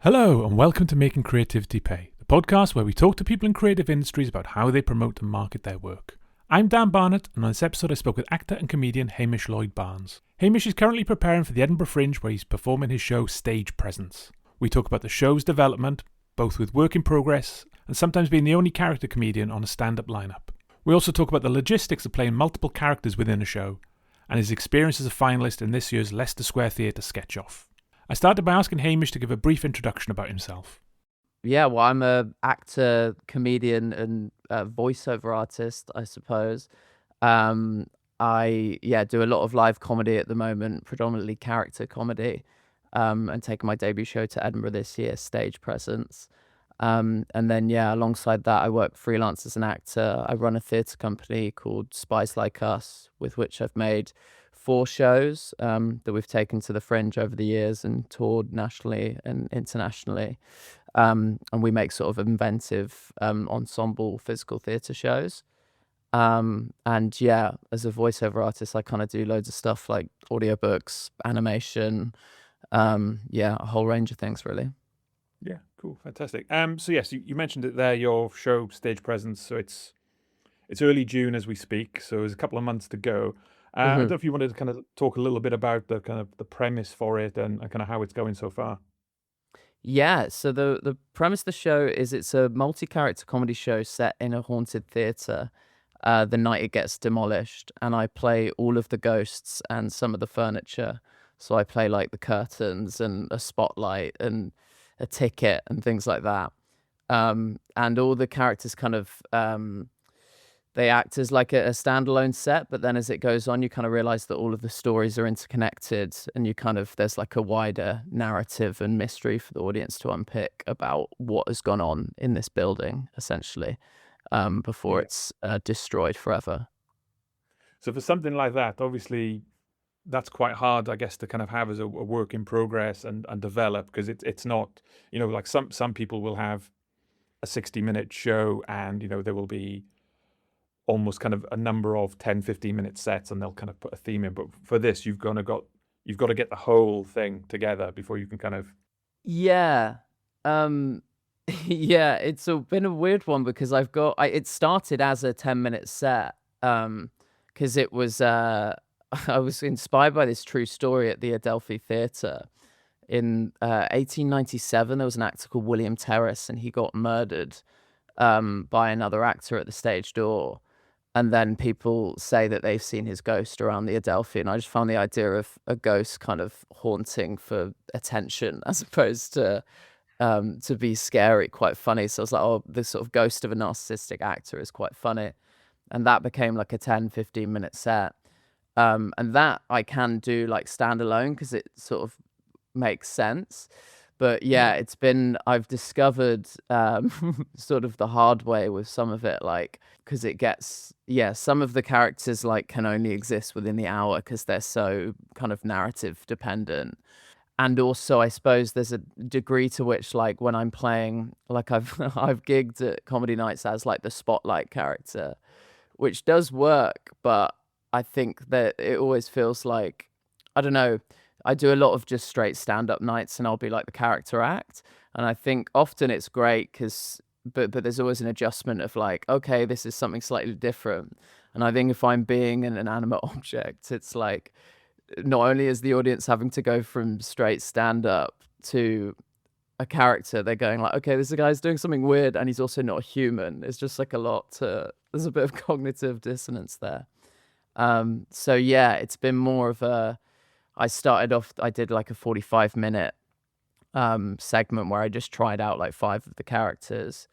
Hello and welcome to Making Creativity Pay, the podcast where we talk to people in creative industries about how they promote and market their work. I'm Dan Barnett, and on this episode I spoke with actor and comedian Hamish Lloyd Barnes. Hamish is currently preparing for the Edinburgh Fringe, where he's performing his show Stage Presence. We talk about the show's development, both with work in progress and sometimes being the only character comedian on a stand-up lineup. We also talk about the logistics of playing multiple characters within a show and his experience as a finalist in this year's Leicester Square Theatre Sketch-Off. I started by asking Hamish to give a brief introduction about himself. Yeah, well, I'm a actor, comedian, and voiceover artist, I suppose. I do a lot of live comedy at the moment, predominantly character comedy, and taking my debut show to Edinburgh this year, Stage Presence. And then alongside that, I work freelance as an actor. I run a theatre company called Spies Like Us, with which I've made 4 shows that we've taken to the Fringe over the years and toured nationally and internationally. And we make sort of inventive ensemble physical theatre shows. And as a voiceover artist, I kind of do loads of stuff like audiobooks, animation, a whole range of things, really. Yeah, cool, fantastic. So yes, you mentioned it there, your show Stage Presence. So it's early June as we speak, so there's a couple of months to go. I don't know if you wanted to kind of talk a little bit about the kind of the premise for it and kind of how it's going so far. Yeah, so the premise of the show is it's a multi-character comedy show set in a haunted theatre the night it gets demolished, and I play all of the ghosts and some of the furniture. So I play like the curtains and a spotlight and a ticket and things like that. And all the characters kind of they act as like a standalone set, but then as it goes on, you kind of realize that all of the stories are interconnected, and there's like a wider narrative and mystery for the audience to unpick about what has gone on in this building, essentially, before Yeah. it's destroyed forever. So for something like that, obviously that's quite hard, I guess, to kind of have as a work in progress and develop, because it's not, like some people will have a 60-minute show and, there will be almost kind of a number of 10-15 minute sets and they'll kind of put a theme in. But for this, you've got to get the whole thing together before you can kind of. Yeah. Um yeah, been a weird one because it started as a 10-minute set because it was I was inspired by this true story at the Adelphi Theatre. In 1897, there was an actor called William Terrace, and he got murdered by another actor at the stage door. And then people say that they've seen his ghost around the Adelphi, and I just found the idea of a ghost kind of haunting for attention as opposed to be scary quite funny. So I was like, oh, the sort of ghost of a narcissistic actor is quite funny. And that became like a 10-15 minute set. And that I can do like standalone because it sort of makes sense. But Yeah. I've discovered sort of the hard way with some of it, like, because some of the characters like can only exist within the hour because they're so kind of narrative dependent. And also, I suppose there's a degree to which, like, when I'm playing, like, I've gigged at comedy nights as like the spotlight character, which does work, but I think that it always feels like, I don't know, I do a lot of just straight stand-up nights and I'll be like the character act. And I think often it's great but there's always an adjustment of like, okay, this is something slightly different. And I think if I'm being an inanimate object, it's like, not only is the audience having to go from straight stand-up to a character, they're going like, okay, this guy's doing something weird and he's also not a human. It's just like there's a bit of cognitive dissonance there. It's been more of I did like a 45-minute segment where I just tried out like 5 of the characters,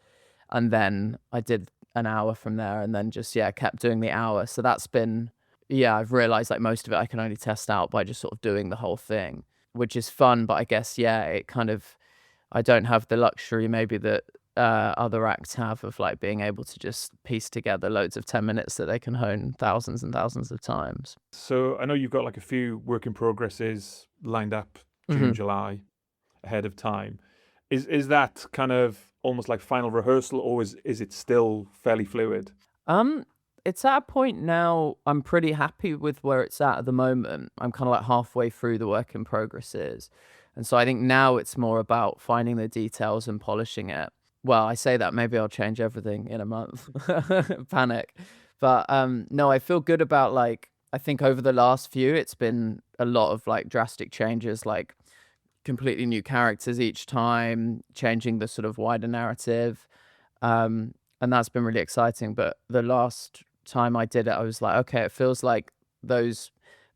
and then I did an hour from there, and then just kept doing the hour. So that's been I've realized like most of it I can only test out by just sort of doing the whole thing, which is fun, but I guess it kind of I don't have the luxury maybe that other acts have of like being able to just piece together loads of 10 minutes that they can hone thousands and thousands of times. So I know you've got like a few work in progresses lined up June, Mhm. July ahead of time. Is that kind of almost like final rehearsal, or is it still fairly fluid? Um, it's at a point now I'm pretty happy with where it's at the moment. I'm kind of like halfway through the work in progresses. And so I think now it's more about finding the details and polishing it. Well, I say that, maybe I'll change everything in a month. Panic. But no, I feel good about, like, I think over the last few, it's been a lot of like drastic changes, like completely new characters each time, changing the sort of wider narrative. And that's been really exciting. But the last time I did it, I was like, okay, it feels like those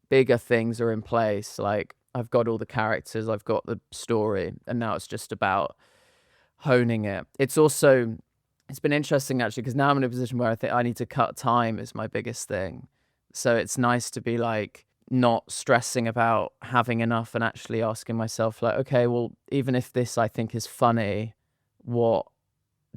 bigger things are in place. Like, I've got all the characters, I've got the story, and now it's just about honing it. It's been interesting actually, because now I'm in a position where I think I need to cut time is my biggest thing. So it's nice to be like not stressing about having enough and actually asking myself like, okay, well, even if this I think is funny, what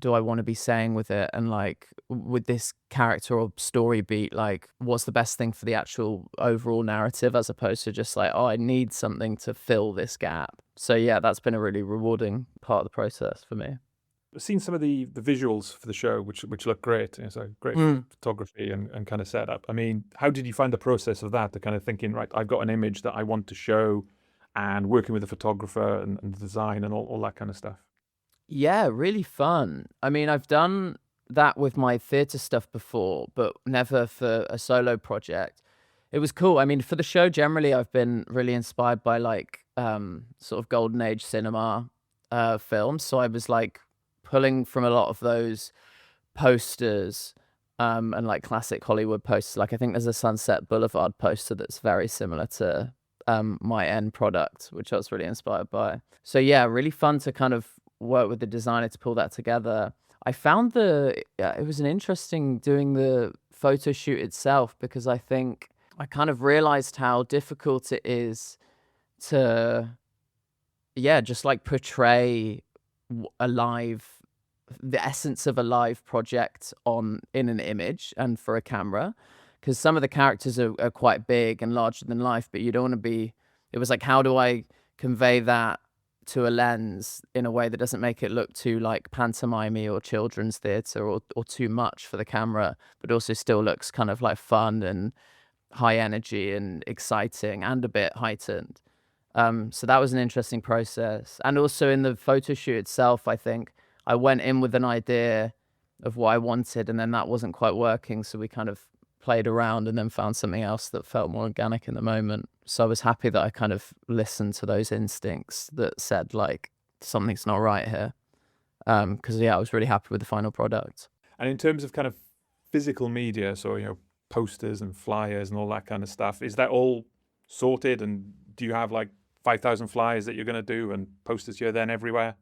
do I want to be saying with it? And like with this character or story beat, like what's the best thing for the actual overall narrative, as opposed to just like, oh, I need something to fill this gap. So yeah, that's been a really rewarding part of the process for me. I've seen some of the visuals for the show, which look great. It's a great photography and kind of setup. I mean, how did you find the process of that? The kind of thinking, right, I've got an image that I want to show, and working with a photographer and the design and all that kind of stuff. Yeah, really fun. I mean, I've done that with my theatre stuff before, but never for a solo project. It was cool. I mean, for the show generally, I've been really inspired by like sort of golden age cinema films. So I was like pulling from a lot of those posters and like classic Hollywood posters. Like I think there's a Sunset Boulevard poster that's very similar to my end product, which I was really inspired by. So yeah, really fun to kind of work with the designer to pull that together. I found it was an interesting doing the photo shoot itself, because I think I kind of realized how difficult it is to, yeah, just like portray a live, the essence of a live project in an image and for a camera, because some of the characters are quite big and larger than life, but you don't want to be. It was like, how do I convey that to a lens in a way that doesn't make it look too like pantomime or children's theatre or too much for the camera, but also still looks kind of like fun and high energy and exciting and a bit heightened. So that was an interesting process. And also in the photo shoot itself, I think I went in with an idea of what I wanted, and then that wasn't quite working. So we kind of played around and then found something else that felt more organic in the moment. So I was happy that I kind of listened to those instincts that said like, something's not right here. Because yeah, I was really happy with the final product. And in terms of kind of physical media, so posters and flyers and all that kind of stuff, is that all sorted? And do you have like 5,000 flyers that you're going to do and posters here, then everywhere?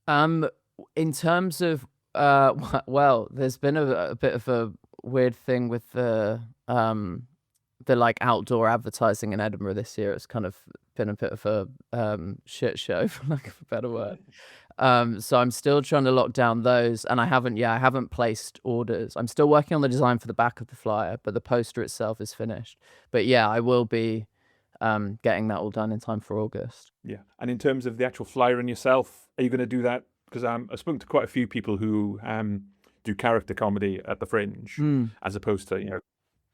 In terms of well, there's been a bit of a weird thing with the like outdoor advertising in Edinburgh this year. It's kind of been a bit of a shit show, for lack of a better word. So I'm still trying to lock down those, and I haven't placed orders. I'm still working on the design for the back of the flyer, but the poster itself is finished. But yeah, I will be getting that all done in time for August. Yeah. And in terms of the actual flyer and yourself, are you going to do that? Because I've spoken to quite a few people who do character comedy at the Fringe, as opposed to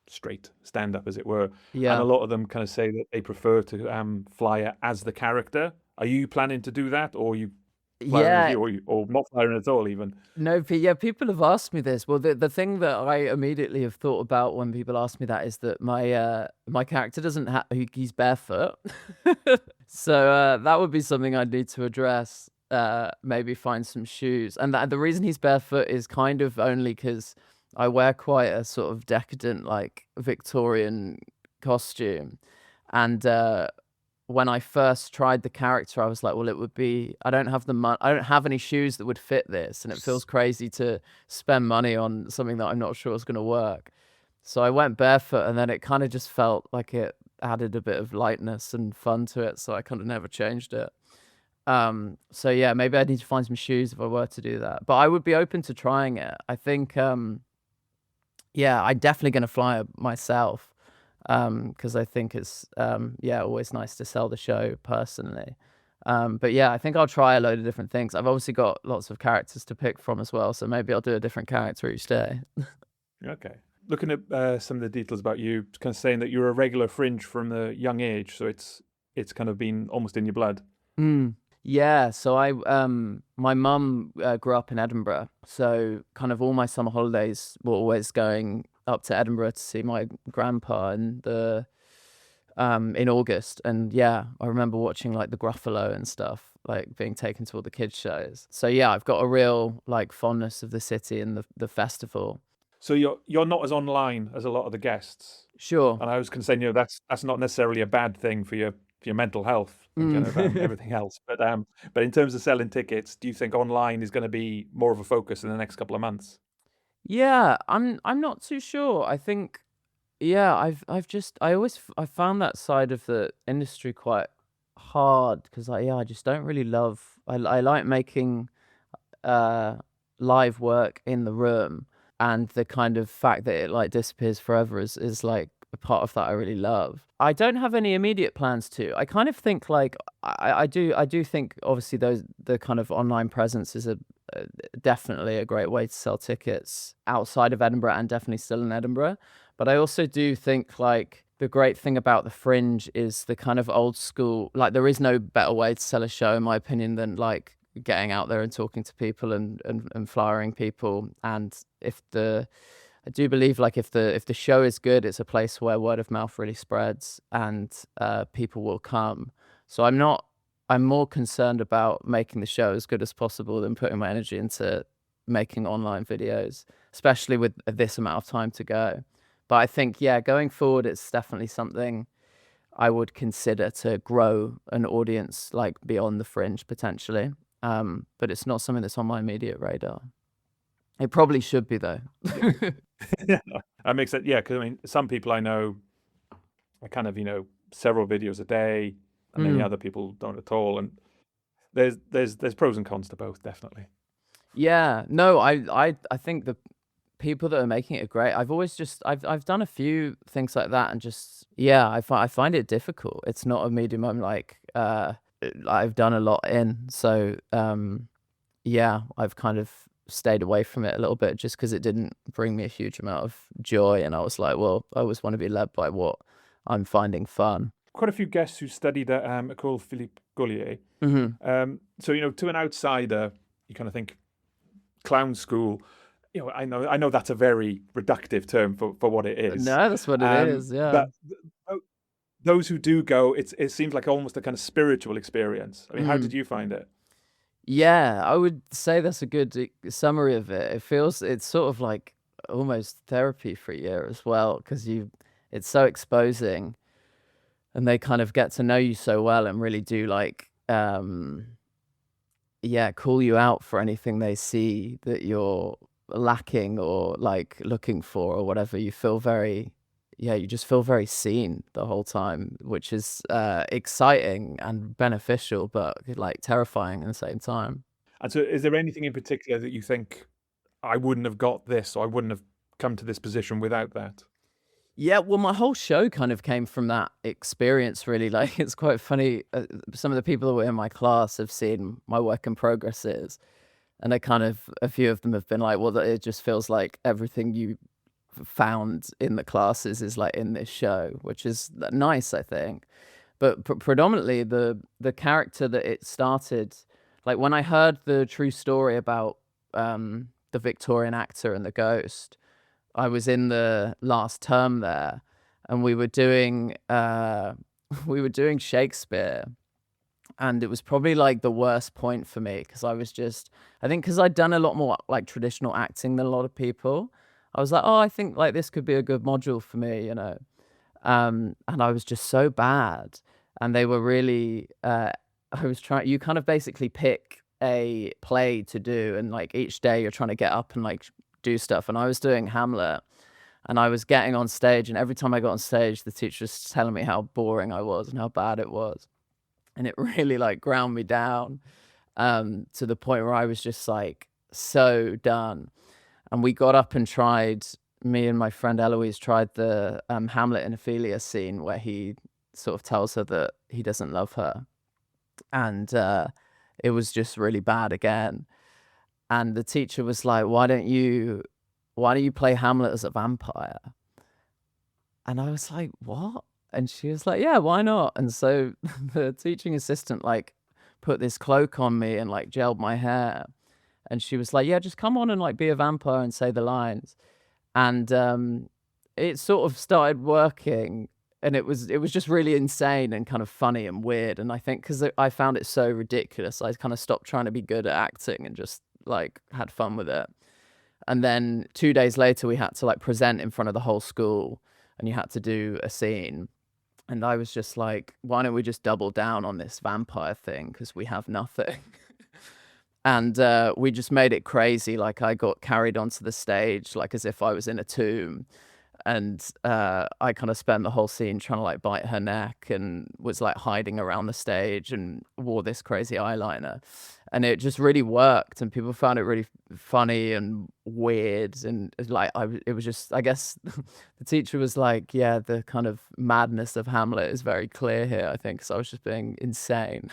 straight stand up, as it were. Yeah. And a lot of them kind of say that they prefer to flyer as the character. Are you planning to do that, or you flyering or not flyering at all even? No, but yeah, people have asked me this. Well, the thing that I immediately have thought about when people ask me that is that my character doesn't have, he's barefoot. So that would be something I'd need to address. Maybe find some shoes. And the reason he's barefoot is kind of only because I wear quite a sort of decadent, like Victorian costume. And when I first tried the character, I was like, well, it would be, I don't have any shoes that would fit this. And it feels crazy to spend money on something that I'm not sure is going to work. So I went barefoot, and then it kind of just felt like it added a bit of lightness and fun to it. So I kind of never changed it. So yeah, maybe I need to find some shoes if I were to do that. But I would be open to trying it. I think, yeah, I'm definitely going to fly myself. Because I think it's always nice to sell the show personally. But yeah, I think I'll try a load of different things. I've obviously got lots of characters to pick from as well, so maybe I'll do a different character each day. Okay. Looking at some of the details about you, kind of saying that you're a regular Fringe from a young age, so it's kind of been almost in your blood. Mm. Yeah, so my mum grew up in Edinburgh, so kind of all my summer holidays were always going up to Edinburgh to see my grandpa in August. And yeah, I remember watching like the Gruffalo and stuff, like being taken to all the kids shows. So yeah, I've got a real like fondness of the city and the festival. So you're not as online as a lot of the guests, Sure. and I was going to say, that's not necessarily a bad thing for your mental health and kind of Mm. everything else. But in terms of selling tickets, do you think online is going to be more of a focus in the next couple of months? Yeah, I'm not too sure. I think yeah, I found that side of the industry quite hard because I just don't really love I like making uh live work in the room, and the kind of fact that it like disappears forever is like a part of that I really love. I don't have any immediate plans to. I kind of think like I do think obviously the kind of online presence is a definitely a great way to sell tickets outside of Edinburgh and definitely still in Edinburgh. But I also do think like the great thing about the Fringe is the kind of old school, like there is no better way to sell a show in my opinion than like getting out there and talking to people and flyering people. And if the I do believe like if the show is good, it's a place where word of mouth really spreads, and people will come. So I'm more concerned about making the show as good as possible than putting my energy into making online videos, especially with this amount of time to go. But I think, yeah, going forward, it's definitely something I would consider to grow an audience like beyond the Fringe potentially. But it's not something that's on my immediate radar. It probably should be though. Yeah. Yeah, that makes it. Yeah, because I mean, some people I know are kind of several videos a day, and then the Mm. other people don't at all. And there's pros and cons to both, definitely. Yeah, no, I think the people that are making it are great. I've always just I've done a few things like that, and just yeah, I find it difficult. It's not a medium I'm like I've done a lot in. So yeah, I've kind of stayed away from it a little bit just because it didn't bring me a huge amount of joy, and I was like, well, I always want to be led by what I'm finding fun. Quite a few guests who studied at École Philippe Gaulier. Hmm. So to an outsider, you kind of think clown school. I know that's a very reductive term for what it is. No, that's what it is. Yeah. But those who do go, it seems like almost a kind of spiritual experience. I mean, how did Mm. you find it? Yeah, I would say that's a good summary of it. It's sort of like almost therapy for a year as well, because it's so exposing, and they kind of get to know you so well and really do like yeah, call you out for anything they see that you're lacking or like looking for or whatever. You feel very yeah, you just feel very seen the whole time, which is exciting and beneficial, but like terrifying at the same time. And so, is there anything in particular that you think I wouldn't have got this, or I wouldn't have come to this position without that? Yeah, well, my whole show kind of came from that experience, really. Like, it's quite funny. Some of the people that were in my class have seen my work in progresses, and a few of them have been like, well, it just feels like everything you found in the classes is like in this show, which is nice, I think. But predominantly, the character that it started, like when I heard the true story about the Victorian actor and the ghost, I was in the last term there, and we were doing we were doing Shakespeare, and it was probably like the worst point for me because I think because I'd done a lot more like traditional acting than a lot of people. I was like, oh, I think like this could be a good module for me, you know. And I was just so bad, and they were really. I was trying. You kind of basically pick a play to do, and like each day you're trying to get up and like do stuff. And I was doing Hamlet, and I was getting on stage, and every time I got on stage, the teacher was telling me how boring I was and how bad it was, and it really like ground me down to the point where I was just like so done. And we got up and tried. Me and my friend Eloise tried the Hamlet and Ophelia scene where he sort of tells her that he doesn't love her, and it was just really bad again. And the teacher was like, why don't you play Hamlet as a vampire?" And I was like, "What?" And she was like, "Yeah, why not?" And so the teaching assistant like put this cloak on me and like gelled my hair. And she was like, yeah, just come on and like be a vampire and say the lines. And it sort of started working, and it was just really insane and kind of funny and weird. And I think because I found it so ridiculous, I kind of stopped trying to be good at acting and just like had fun with it. And then 2 days later, we had to like present in front of the whole school, and you had to do a scene. And I was just like, why don't we just double down on this vampire thing? Because we have nothing. And we just made it crazy. Like I got carried onto the stage, like as if I was in a tomb. And I kind of spent the whole scene trying to like bite her neck, and was like hiding around the stage and wore this crazy eyeliner. And it just really worked, and people found it really funny and weird. And like it was just, I guess the teacher was like, yeah, the kind of madness of Hamlet is very clear here, I think, because I was just being insane.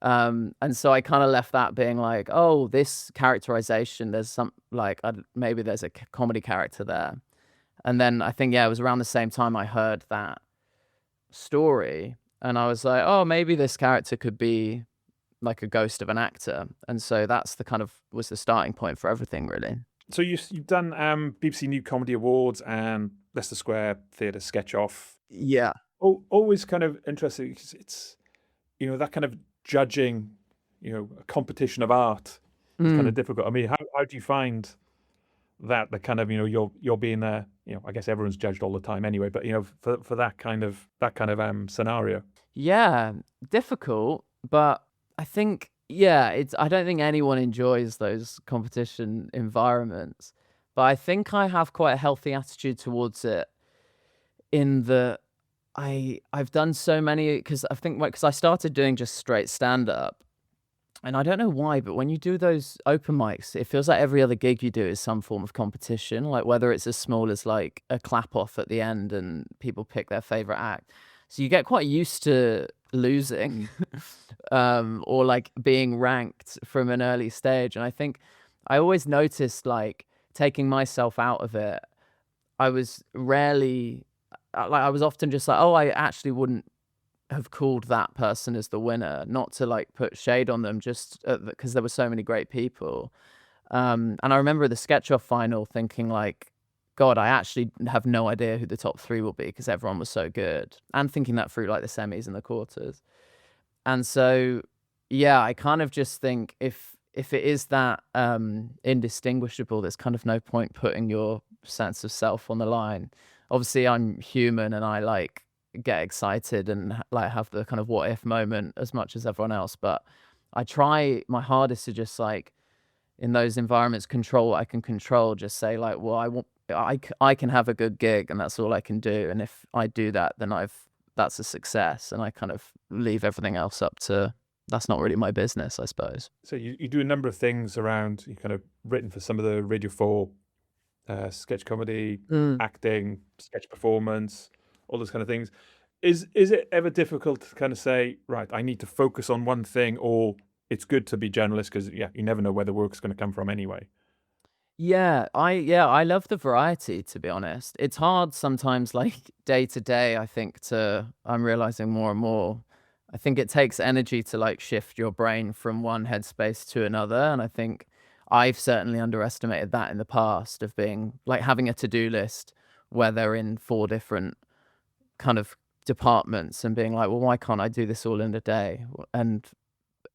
And so I kind of left that being like, oh, this characterization, there's some like maybe there's a comedy character there. And then I think, yeah, it was around the same time I heard that story, and I was like, oh, maybe this character could be like a ghost of an actor. And so that's the kind of was the starting point for everything, really. So you've done BBC New Comedy Awards and Leicester Square Theatre Sketch-Off. Yeah. Always kind of interesting, because it's, that kind of judging, a competition of art is kind of difficult. I mean, how do you find that the kind of, you're being there, I guess everyone's judged all the time anyway, but for that kind of scenario? Yeah, difficult, but I think, yeah, I don't think anyone enjoys those competition environments, but I think I have quite a healthy attitude towards it, in the I've done so many, because I think because I started doing just straight stand up. And I don't know why, but when you do those open mics, it feels like every other gig you do is some form of competition, like whether it's as small as like a clap off at the end and people pick their favorite act. So you get quite used to losing, or like being ranked from an early stage. And I think I always noticed, like, taking myself out of it, I was rarely, like, I was often just like, oh, I actually wouldn't have called that person as the winner, not to like put shade on them, just because there were so many great people. And I remember the Sketch-Off final thinking like, God, I actually have no idea who the top three will be, because everyone was so good, and thinking that through like the semis and the quarters. And so, yeah, I kind of just think if it is that indistinguishable, there's kind of no point putting your sense of self on the line. Obviously, I'm human, and I like get excited and like have the kind of what if moment as much as everyone else, but I try my hardest to just like, in those environments, control what I can control. Just say like, well, I can have a good gig, and that's all I can do, and if I do that, then that's a success, and I kind of leave everything else up to, that's not really my business, I suppose. So you do a number of things around, you kind of written for some of the Radio 4 sketch comedy, acting, sketch performance, all those kind of things. Is it ever difficult to kind of say, right, I need to focus on one thing, or it's good to be generalist, because you never know where the work's going to come from anyway? Yeah, I love the variety, to be honest. It's hard sometimes, like day to day, I think, I'm realizing more and more. I think it takes energy to like shift your brain from one headspace to another. And I think I've certainly underestimated that in the past, of being like having a to-do list where they're in 4 different kind of departments, and being like, well, why can't I do this all in a day? And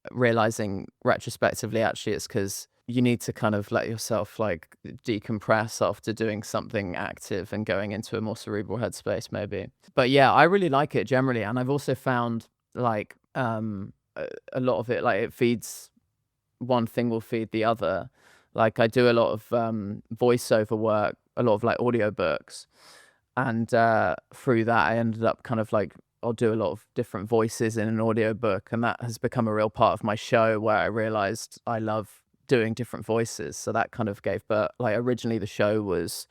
realizing retrospectively, actually, it's because you need to kind of let yourself like decompress after doing something active and going into a more cerebral headspace, maybe. But yeah, I really like it generally. And I've also found like a lot of it, like it feeds, one thing will feed the other. Like I do a lot of voiceover work, a lot of like audiobooks. And through that, I ended up kind of like, I'll do a lot of different voices in an audiobook. And that has become a real part of my show, where I realized I love doing different voices. So that kind of gave birth, like originally the show was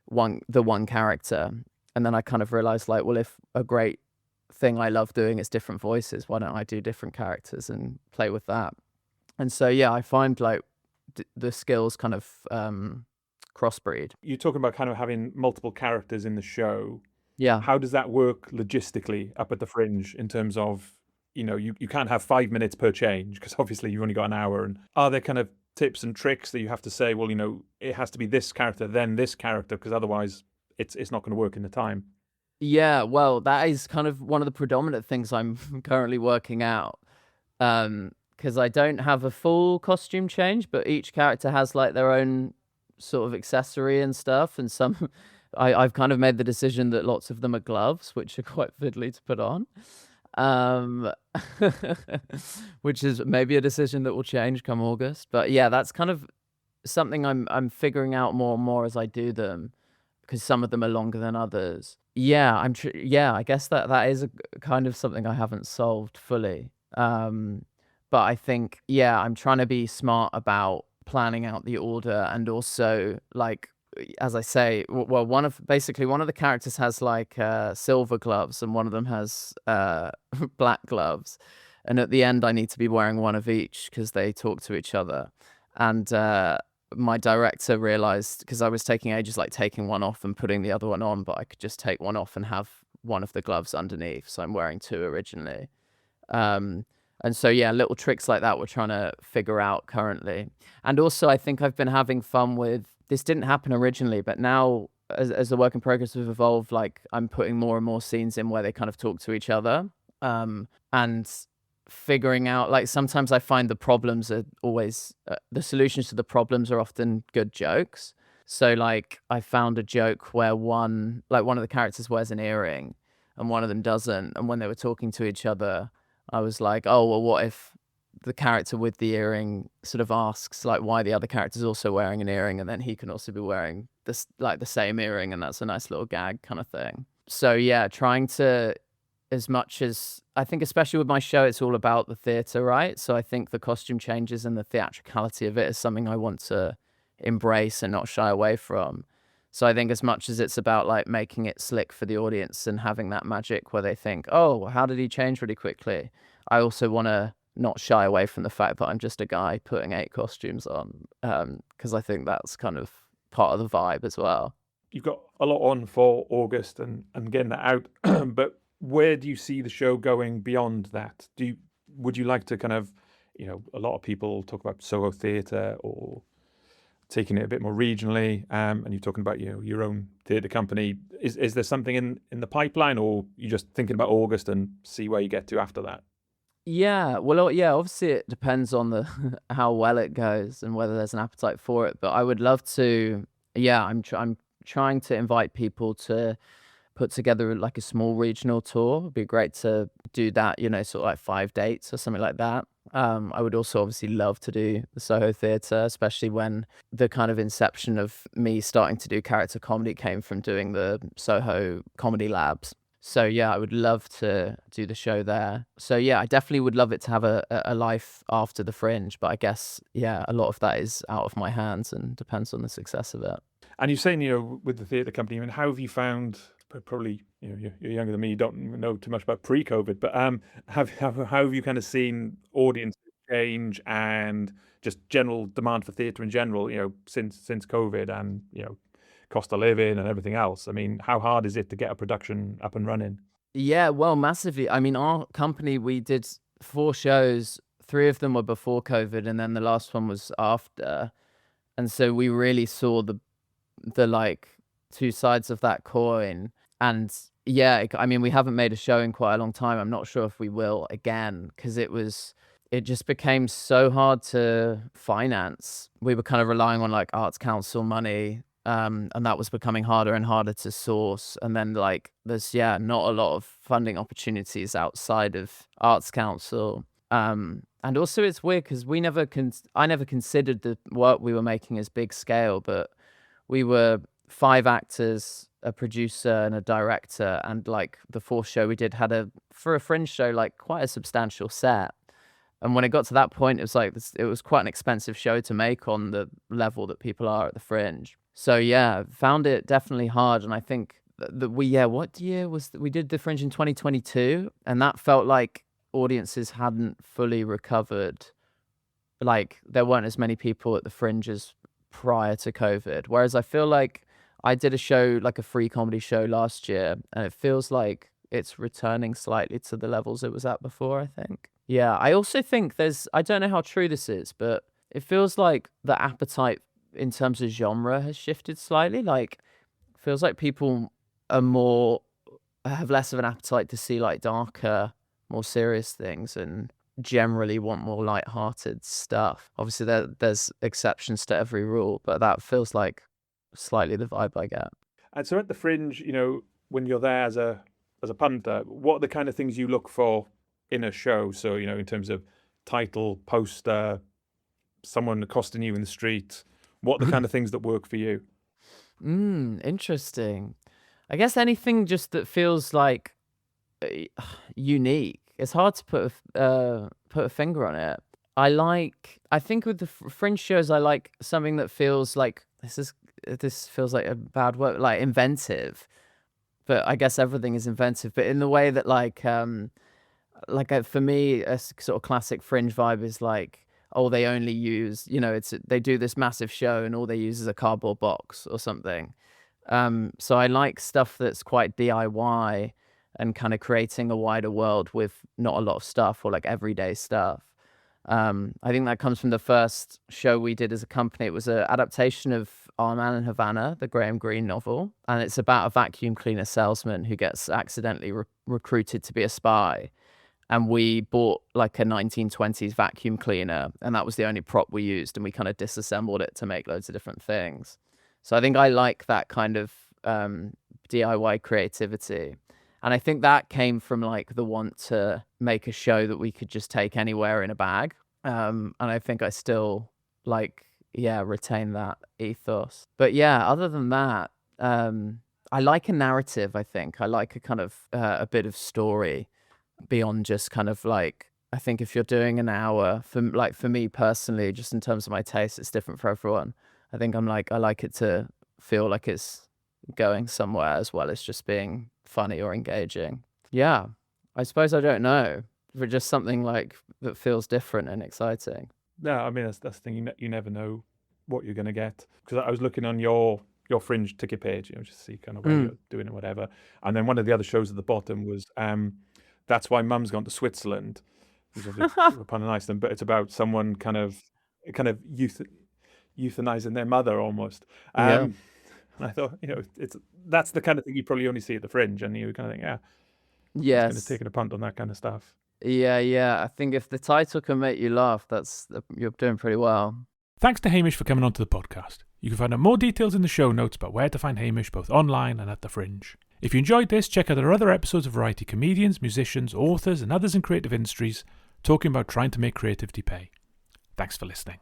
the one character. And then I kind of realized like, well, if a great thing I love doing is different voices, why don't I do different characters and play with that? And so, yeah, I find like the skills kind of crossbreed. You're talking about kind of having multiple characters in the show. Yeah. How does that work logistically up at the Fringe, in terms of, you can't have 5 minutes per change because obviously you've only got an hour. And are there kind of tips and tricks that you have to say, well, it has to be this character, then this character, because otherwise it's not going to work in the time? Yeah, well, that is kind of one of the predominant things I'm currently working out. Because I don't have a full costume change, but each character has like their own sort of accessory and stuff. And some, I've kind of made the decision that lots of them are gloves, which are quite fiddly to put on. Um, which is maybe a decision that will change come August. But yeah, that's kind of something I'm figuring out more and more as I do them, because some of them are longer than others. Yeah, I guess that is a kind of something I haven't solved fully. But I think, yeah, I'm trying to be smart about planning out the order, and also, like, as I say, well, one of the characters has like silver gloves, and one of them has black gloves. And at the end, I need to be wearing one of each because they talk to each other. And my director realized, because I was taking ages like taking one off and putting the other one on, but I could just take one off and have one of the gloves underneath. So I'm wearing two originally. And so, yeah, little tricks like that we're trying to figure out currently. And also, I think I've been having fun with, this didn't happen originally, but now as the work in progress have evolved, like I'm putting more and more scenes in where they kind of talk to each other. And figuring out, like, sometimes I find the problems are always, the solutions to the problems are often good jokes. So, like, I found a joke where one of the characters wears an earring and one of them doesn't. And when they were talking to each other, I was like, oh, well, what if the character with the earring sort of asks like why the other character's also wearing an earring, and then he can also be wearing this, like, the same earring, and that's a nice little gag kind of thing. So yeah, trying to, as much as, I think especially with my show, it's all about the theatre, right? So I think the costume changes and the theatricality of it is something I want to embrace and not shy away from. So I think as much as it's about like making it slick for the audience and having that magic where they think, oh, how did he change really quickly? I also want to not shy away from the fact that I'm just a guy putting 8 costumes on, because I think that's kind of part of the vibe as well. You've got a lot on for August and getting that out, but where do you see the show going beyond that? Would you like to kind of, a lot of people talk about Soho theatre or taking it a bit more regionally, and you're talking about your own theatre company. Is there something in the pipeline, or you just thinking about August and see where you get to after that? Yeah, well, yeah, obviously it depends on the how well it goes and whether there's an appetite for it. But I would love to. Yeah, I'm trying to invite people to put together like a small regional tour. It'd be great to do that, sort of like 5 dates or something like that. I would also obviously love to do the Soho Theatre, especially when the kind of inception of me starting to do character comedy came from doing the Soho Comedy Labs. So yeah, I would love to do the show there. So yeah, I definitely would love it to have a life after the Fringe, but I guess, yeah, a lot of that is out of my hands and depends on the success of it. And you're saying, with the theatre company, I mean, how have you found, probably, you're younger than me, you don't know too much about pre-COVID, but how have you kind of seen audience change and just general demand for theatre in general, since COVID and, cost of living and everything else? I mean, how hard is it to get a production up and running? Yeah, well, massively. I mean, our company, we did 4 shows. 3 of them were before COVID, and then the last one was after. And so we really saw the like 2 sides of that coin. And yeah, I mean, we haven't made a show in quite a long time. I'm not sure if we will again, because it just became so hard to finance. We were kind of relying on like Arts Council money. And that was becoming harder and harder to source. And then like there's not a lot of funding opportunities outside of Arts Council. And also it's weird because I never considered the work we were making as big scale, but we were 5 actors, a producer and a director, and like the 4th show we did had for a Fringe show, like quite a substantial set. And when it got to that point, it was like it was quite an expensive show to make on the level that people are at the Fringe. So yeah, found it definitely hard. And I think that what year we did the Fringe in 2022, and that felt like audiences hadn't fully recovered. Like there weren't as many people at the Fringe as prior to COVID. Whereas I feel like I did a show, like a free comedy show last year, and it feels like it's returning slightly to the levels it was at before, I think. Yeah, I also think I don't know how true this is, but it feels like the appetite in terms of genre has shifted slightly. Like, feels like people have less of an appetite to see like darker, more serious things and generally want more light-hearted stuff. Obviously, there's exceptions to every rule, but that feels like slightly the vibe I get. And so at the Fringe, when you're there as a punter, what are the kind of things you look for in a show? So, in terms of title, poster, someone accosting you in the street, what are the kind of things that work for you? Interesting. I guess anything just that feels like unique. It's hard to put a finger on it. I think with the Fringe shows, I like something that feels like this feels like a bad word, like inventive. But I guess everything is inventive. But in the way that for me, a sort of classic Fringe vibe is like, oh, they only use, they do this massive show and all they use is a cardboard box or something. So I like stuff that's quite DIY and kind of creating a wider world with not a lot of stuff or like everyday stuff. I think that comes from the first show we did as a company. It was an adaptation of Our Man in Havana, the Graham Greene novel. And it's about a vacuum cleaner salesman who gets accidentally recruited to be a spy. And we bought like a 1920s vacuum cleaner, and that was the only prop we used, and we kind of disassembled it to make loads of different things. So I think I like that kind of DIY creativity. And I think that came from like the want to make a show that we could just take anywhere in a bag. And I think I still retain that ethos. But yeah, other than that, I like a narrative, I think. I like a kind of a bit of story beyond just kind of like, I think if you're doing an hour, for me personally, just in terms of my taste, it's different for everyone. I think I like it to feel like it's going somewhere as well as just being funny or engaging. Yeah, I suppose I don't know, but just something like that feels different and exciting. Yeah, I mean, that's the thing. You never know what you're going to get. Because I was looking on your Fringe ticket page, just see kind of where you're doing it, whatever. And then one of the other shows at the bottom was That's Why Mum's Gone to Switzerland, which is upon an Iceland, but it's about someone kind of euthanizing their mother almost. And I thought, that's the kind of thing you probably only see at the Fringe, and you kind of think, yes, kind of taking a punt on that kind of stuff. Yeah. I think if the title can make you laugh, you're doing pretty well. Thanks to Hamish for coming onto the podcast. You can find out more details in the show notes about where to find Hamish both online and at the Fringe. If you enjoyed this, check out our other episodes of variety comedians, musicians, authors and others in creative industries talking about trying to make creativity pay. Thanks for listening.